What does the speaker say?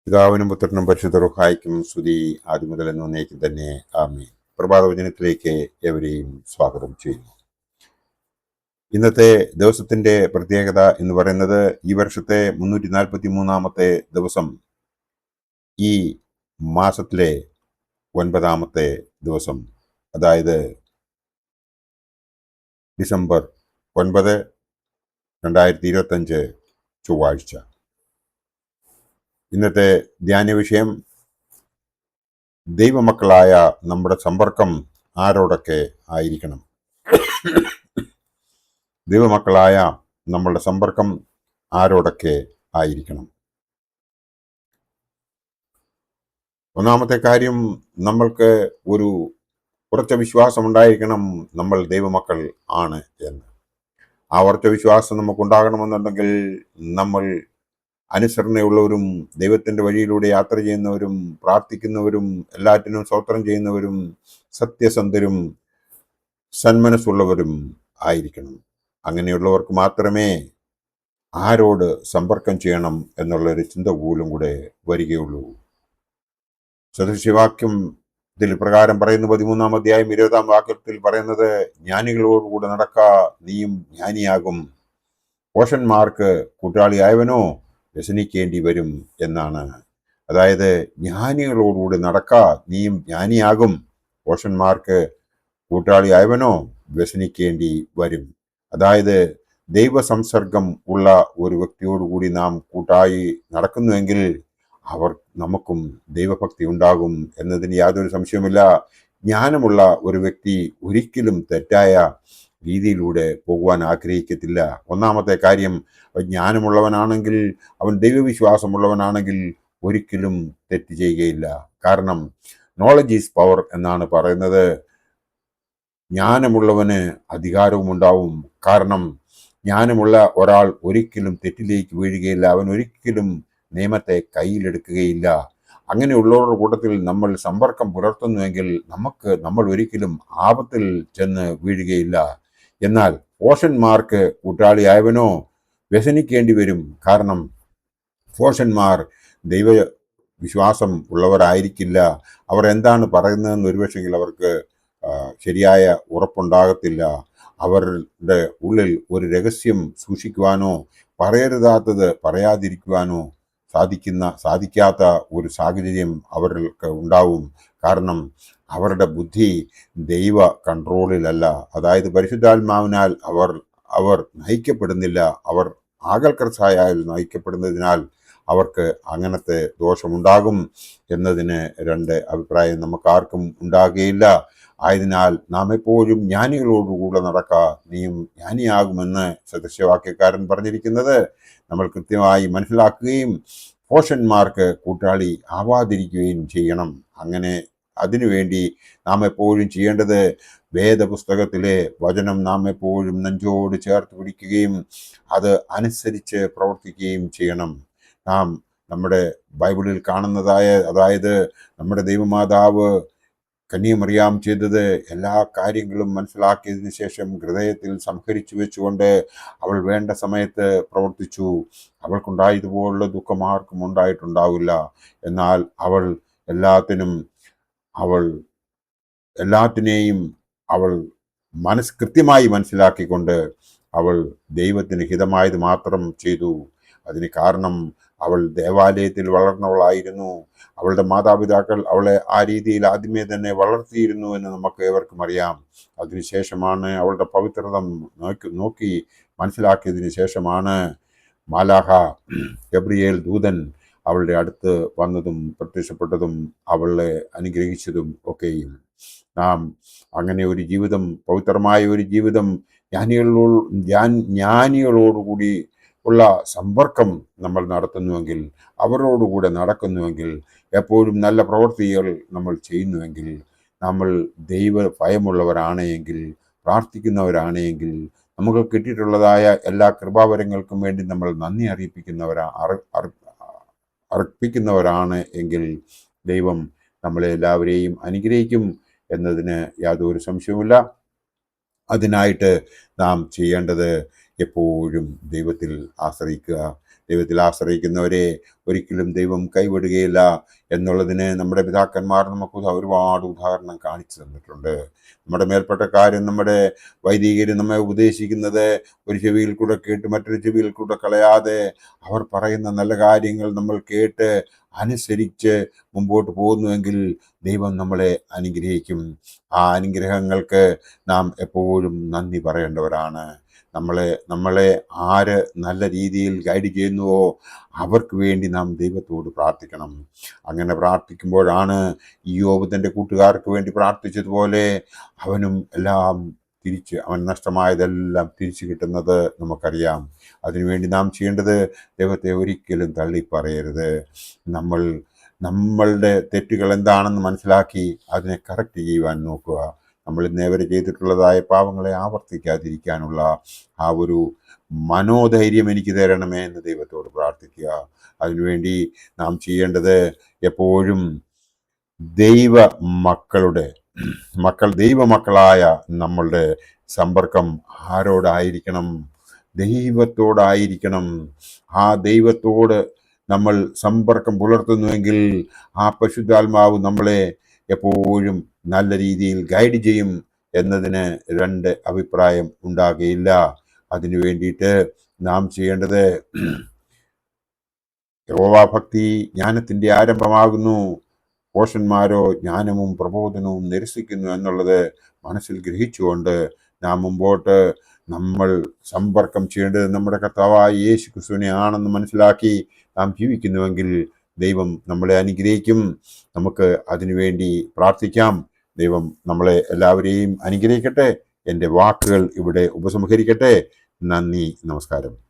പിതാവിനും പുത്രനും പരിശുദ്ധ റൂഹായ്ക്കും സ്തുതി ആദ്യം മുതൽ എന്നേക്കും തന്നെ ആമേൻ. പ്രഭാതവചനത്തിലേക്ക് എവരെയും സ്വാഗതം ചെയ്യുന്നു. ഇന്നത്തെ ദിവസത്തിന്റെ പ്രത്യേകത എന്ന് പറയുന്നത് ഈ വർഷത്തെ 343-ാമത്തെ ദിവസം, ഈ മാസത്തിലെ 9-ാമത്തെ ദിവസം, അതായത് ഡിസംബർ 9, 2025 ചൊവ്വാഴ്ച. ഇന്നത്തെ ധ്യാന വിഷയം ദൈവമക്കളായ നമ്മുടെ സമ്പർക്കം ആരോടൊക്കെ ആയിരിക്കണം. ദൈവമക്കളായ നമ്മളുടെ സമ്പർക്കം ആരോടൊക്കെ ആയിരിക്കണം. ഒന്നാമത്തെ കാര്യം, നമ്മൾക്ക് ഒരു ഉറച്ച വിശ്വാസം ഉണ്ടായിരിക്കണം നമ്മൾ ദൈവമക്കൾ ആണ് എന്ന്. ആ ഉറച്ച വിശ്വാസം നമുക്കുണ്ടാകണമെന്നുണ്ടെങ്കിൽ നമ്മൾ അനുസരണയുള്ളവരും ദൈവത്തിൻ്റെ വഴിയിലൂടെ യാത്ര ചെയ്യുന്നവരും പ്രാർത്ഥിക്കുന്നവരും എല്ലാറ്റിനും സ്തോത്രം ചെയ്യുന്നവരും സത്യസന്ധരും സന്മനസ്സുള്ളവരും ആയിരിക്കണം. അങ്ങനെയുള്ളവർക്ക് മാത്രമേ ആരോട് സമ്പർക്കം ചെയ്യണം എന്നുള്ളൊരു ചിന്ത പോലും കൂടെ വരികയുള്ളൂ. സദൃശ്യവാക്യം ഇതിൽ പ്രകാരം പറയുന്നു, 13-ാം അധ്യായം 20-ാം വാക്യത്തിൽ പറയുന്നത്, ജ്ഞാനികളോടുകൂടെ നടക്ക, നീയും ജ്ഞാനിയാകും, പോഷന്മാർക്ക് കൂട്ടാളിയായവനോ വ്യസനിക്കേണ്ടി വരും എന്നാണ്. അതായത് ജ്ഞാനികളോടുകൂടി നടക്ക, നീയും ജ്ഞാനിയാകും, പോഷന്മാർക്ക് കൂട്ടാളിയായവനോ വ്യസനിക്കേണ്ടി വരും. അതായത് ദൈവ സംസർഗം ഉള്ള ഒരു വ്യക്തിയോടുകൂടി നാം കൂട്ടായി നടക്കുന്നുവെങ്കിൽ അവർ നമുക്കും ദൈവഭക്തി ഉണ്ടാകും എന്നതിന് യാതൊരു സംശയവുമില്ല. ജ്ഞാനമുള്ള ഒരു വ്യക്തി ഒരിക്കലും തെറ്റായ രീതിയിലൂടെ പോകുവാൻ ആഗ്രഹിക്കത്തില്ല. ഒന്നാമത്തെ കാര്യം, ജ്ഞാനമുള്ളവനാണെങ്കിൽ, അവൻ ദൈവവിശ്വാസമുള്ളവനാണെങ്കിൽ ഒരിക്കലും തെറ്റ് ചെയ്യുകയില്ല. കാരണം നോളജ് ഈസ് പവർ എന്നാണ് പറയുന്നത്. ജ്ഞാനമുള്ളവന് അധികാരവും ഉണ്ടാവും. കാരണം ജ്ഞാനമുള്ള ഒരാൾ ഒരിക്കലും തെറ്റിലേക്ക് വീഴുകയില്ല, അവൻ ഒരിക്കലും നിയമത്തെ കയ്യിലെടുക്കുകയില്ല. അങ്ങനെയുള്ളവരുടെ കൂട്ടത്തിൽ നമ്മൾ സമ്പർക്കം പുലർത്തുന്നുവെങ്കിൽ നമ്മൾ ഒരിക്കലും ആപത്തിൽ ചെന്ന് വീഴുകയില്ല. എന്നാൽ പോഷന്മാർക്ക് കൂട്ടാളിയായവനോ വ്യസനിക്കേണ്ടി വരും. കാരണം പോഷന്മാർ ദൈവ വിശ്വാസം ഉള്ളവരായിരിക്കില്ല. അവർ എന്താണ് പറയുന്നതെന്ന് ഒരുപക്ഷെങ്കിൽ അവർക്ക് ശരിയായ ഉറപ്പുണ്ടാകത്തില്ല. അവരുടെ ഉള്ളിൽ ഒരു രഹസ്യം സൂക്ഷിക്കുവാനോ പറയരുതാത്തത് പറയാതിരിക്കുവാനോ സാധിക്കാത്ത ഒരു സാഹചര്യം അവർക്ക് ഉണ്ടാവും. കാരണം അവരുടെ ബുദ്ധി ദൈവ കൺട്രോളിലല്ല. അതായത് പരിശുദ്ധാത്മാവിനാൽ അവർ നയിക്കപ്പെടുന്നില്ല. അവർ ആകൽക്കർസായാൽ നയിക്കപ്പെടുന്നതിനാൽ അവർക്ക് അങ്ങനത്തെ ദോഷമുണ്ടാകും എന്നതിന് രണ്ട് അഭിപ്രായം നമുക്കാർക്കും ഉണ്ടാകുകയില്ല. ആയതിനാൽ നാം എപ്പോഴും ജ്ഞാനികളോടുകൂടെ നടക്ക, നീയും ജ്ഞാനിയാകുമെന്ന് സദൃശ്യവാക്യക്കാരൻ പറഞ്ഞിരിക്കുന്നത് നമ്മൾ കൃത്യമായി മനസ്സിലാക്കുകയും പോഷന്മാർക്ക് കൂട്ടാളി ആവാതിരിക്കുകയും ചെയ്യണം. അങ്ങനെ അതിനുവേണ്ടി നാം എപ്പോഴും ചെയ്യേണ്ടത് വേദപുസ്തകത്തിലെ വചനം നാം എപ്പോഴും നെഞ്ചോട് ചേർത്ത് പിടിക്കുകയും അത് അനുസരിച്ച് പ്രവർത്തിക്കുകയും ചെയ്യണം. നാം നമ്മുടെ ബൈബിളിൽ കാണുന്നതായ, അതായത് നമ്മുടെ ദൈവമാതാവ് കന്യമറിയാം ചെയ്തത്, എല്ലാ കാര്യങ്ങളും മനസ്സിലാക്കിയതിനു ശേഷം ഹൃദയത്തിൽ സംഹരിച്ചു വെച്ചുകൊണ്ട് അവൾ വേണ്ട സമയത്ത് പ്രവർത്തിച്ചു. അവൾക്കുണ്ടായതുപോലുള്ള ദുഃഖം ആർക്കും ഉണ്ടായിട്ടുണ്ടാവില്ല. എന്നാൽ അവൾ എല്ലാത്തിനെയും കൃത്യമായി മനസ്സിലാക്കിക്കൊണ്ട് അവൾ ദൈവത്തിന് ഹിതമായത് മാത്രം ചെയ്തു. അതിന് കാരണം അവൾ ദേവാലയത്തിൽ വളർന്നവളായിരുന്നു. അവളുടെ മാതാപിതാക്കൾ അവളെ ആ രീതിയിൽ ആദ്യമേ തന്നെ വളർത്തിയിരുന്നു എന്ന് നമുക്ക് ഏവർക്കും അറിയാം. അതിനുശേഷമാണ് അവളുടെ പവിത്രത നോക്കി മനസ്സിലാക്കിയതിന് ശേഷമാണ് മാലാഹ ഗബ്രിയേൽ ദൂതൻ അവളുടെ അടുത്ത് വന്നതും പ്രത്യക്ഷപ്പെട്ടതും അവളെ അനുഗ്രഹിച്ചതും ഒക്കെയും. നാം അങ്ങനെ ഒരു ജീവിതം, പവിത്രമായ ഒരു ജീവിതം, ജ്ഞാനികളോടുകൂടി ഉള്ള സമ്പർക്കം നമ്മൾ നടത്തുന്നുവെങ്കിൽ, അവരോടുകൂടെ നടക്കുന്നുവെങ്കിൽ, എപ്പോഴും നല്ല പ്രവൃത്തികൾ നമ്മൾ ചെയ്യുന്നുവെങ്കിൽ, നമ്മൾ ദൈവ ഭയമുള്ളവരാണെങ്കിൽ, പ്രാർത്ഥിക്കുന്നവരാണെങ്കിൽ, നമുക്ക് കിട്ടിയിട്ടുള്ളതായ എല്ലാ കൃപാവരങ്ങൾക്കും വേണ്ടി നമ്മൾ നന്ദി അർപ്പിക്കുന്നവരാണ് എങ്കിൽ ദൈവം നമ്മളെ എല്ലാവരെയും അനുഗ്രഹിക്കും എന്നതിന് യാതൊരു സംശയവുമില്ല. അതിനായിട്ട് നാം ചെയ്യേണ്ടത് എപ്പോഴും ദൈവത്തിൽ ആശ്രയിക്കുക. ദൈവത്തിൽ ആശ്രയിക്കുന്നവരെ ഒരിക്കലും ദൈവം കൈവിടുകയില്ല എന്നുള്ളതിന് നമ്മുടെ പിതാക്കന്മാർ നമുക്ക് ഒരുപാട് ഉദാഹരണം കാണിച്ചു തന്നിട്ടുണ്ട്. നമ്മുടെ മേൽപ്പെട്ടക്കാരും നമ്മുടെ വൈദികരും നമ്മെ ഉപദേശിക്കുന്നത് ഒരു ചെവിയിൽ കൂടെ കേട്ട് മറ്റൊരു ചെവിയിൽ കൂടെ കളയാതെ അവർ പറയുന്ന നല്ല കാര്യങ്ങൾ നമ്മൾ കേട്ട് അനുസരിച്ച് മുമ്പോട്ട് പോകുന്നുവെങ്കിൽ ദൈവം നമ്മളെ അനുഗ്രഹിക്കും. ആ അനുഗ്രഹങ്ങൾക്ക് നാം എപ്പോഴും നന്ദി പറയേണ്ടവരാണ്. നമ്മളെ ആര് നല്ല രീതിയിൽ ഗൈഡ് ചെയ്യുന്നുവോ അവർക്ക് വേണ്ടി നാം ദൈവത്തോട് പ്രാർത്ഥിക്കണം. അങ്ങനെ പ്രാർത്ഥിക്കുമ്പോഴാണ് ഇയ്യോബ് തൻ്റെ കൂട്ടുകാർക്ക് വേണ്ടി പ്രാർത്ഥിച്ചതുപോലെ അവനും എല്ലാം അവൻ നഷ്ടമായതെല്ലാം തിരിച്ചു കിട്ടുന്നത് നമുക്കറിയാം. അതിനുവേണ്ടി നാം ചെയ്യേണ്ടത് ദൈവത്തെ ഒരിക്കലും തള്ളിപ്പറയരുത്. നമ്മളുടെ തെറ്റുകൾ എന്താണെന്ന് മനസ്സിലാക്കി അതിനെ കറക്റ്റ് ചെയ്യുവാൻ നോക്കുക. നമ്മൾ ഇന്നേവരെ ചെയ്തിട്ടുള്ളതായ പാവങ്ങളെ ആവർത്തിക്കാതിരിക്കാനുള്ള ആ ഒരു മനോധൈര്യം എനിക്ക് തരണമേ എന്ന് ദൈവത്തോട് പ്രാർത്ഥിക്കുക. അതിനുവേണ്ടി നാം ചെയ്യേണ്ടത് എപ്പോഴും ദൈവമക്കളായ നമ്മളുടെ സമ്പർക്കം ആരോടായിരിക്കണം? ദൈവത്തോടായിരിക്കണം. ആ ദൈവത്തോട് നമ്മൾ സമ്പർക്കം പുലർത്തുന്നുവെങ്കിൽ ആ പരിശുദ്ധാത്മാവ് നമ്മളെ എപ്പോഴും നല്ല രീതിയിൽ ഗൈഡ് ചെയ്യും എന്നതിന് രണ്ട് അഭിപ്രായം ഉണ്ടാകുകയില്ല. അതിനു വേണ്ടിയിട്ട് നാം ചെയ്യേണ്ടത് യഹോവാഭക്തി ജ്ഞാനത്തിൻ്റെ ആരംഭമാകുന്നു. പോഷന്മാരോ ജ്ഞാനവും പ്രബോധനവും നിരസിക്കുന്നു എന്നുള്ളത് മനസ്സിൽ ഗ്രഹിച്ചുകൊണ്ട് നാം മുമ്പോട്ട് നമ്മൾ സമ്പർക്കം ചെയ്യേണ്ടത് നമ്മുടെ കർത്താവായ യേശു ക്രിസ്തുവിനെ ആണെന്ന് മനസ്സിലാക്കി നാം ജീവിക്കുന്നുവെങ്കിൽ ദൈവം നമ്മളെ അനുഗ്രഹിക്കും. നമുക്ക് അതിനുവേണ്ടി പ്രാർത്ഥിക്കാം. ദൈവം നമ്മളെ എല്ലാവരെയും അനുഗ്രഹിക്കട്ടെ. എൻ്റെ വാക്കുകൾ ഇവിടെ ഉപസംഹരിക്കട്ടെ. നന്ദി, നമസ്കാരം.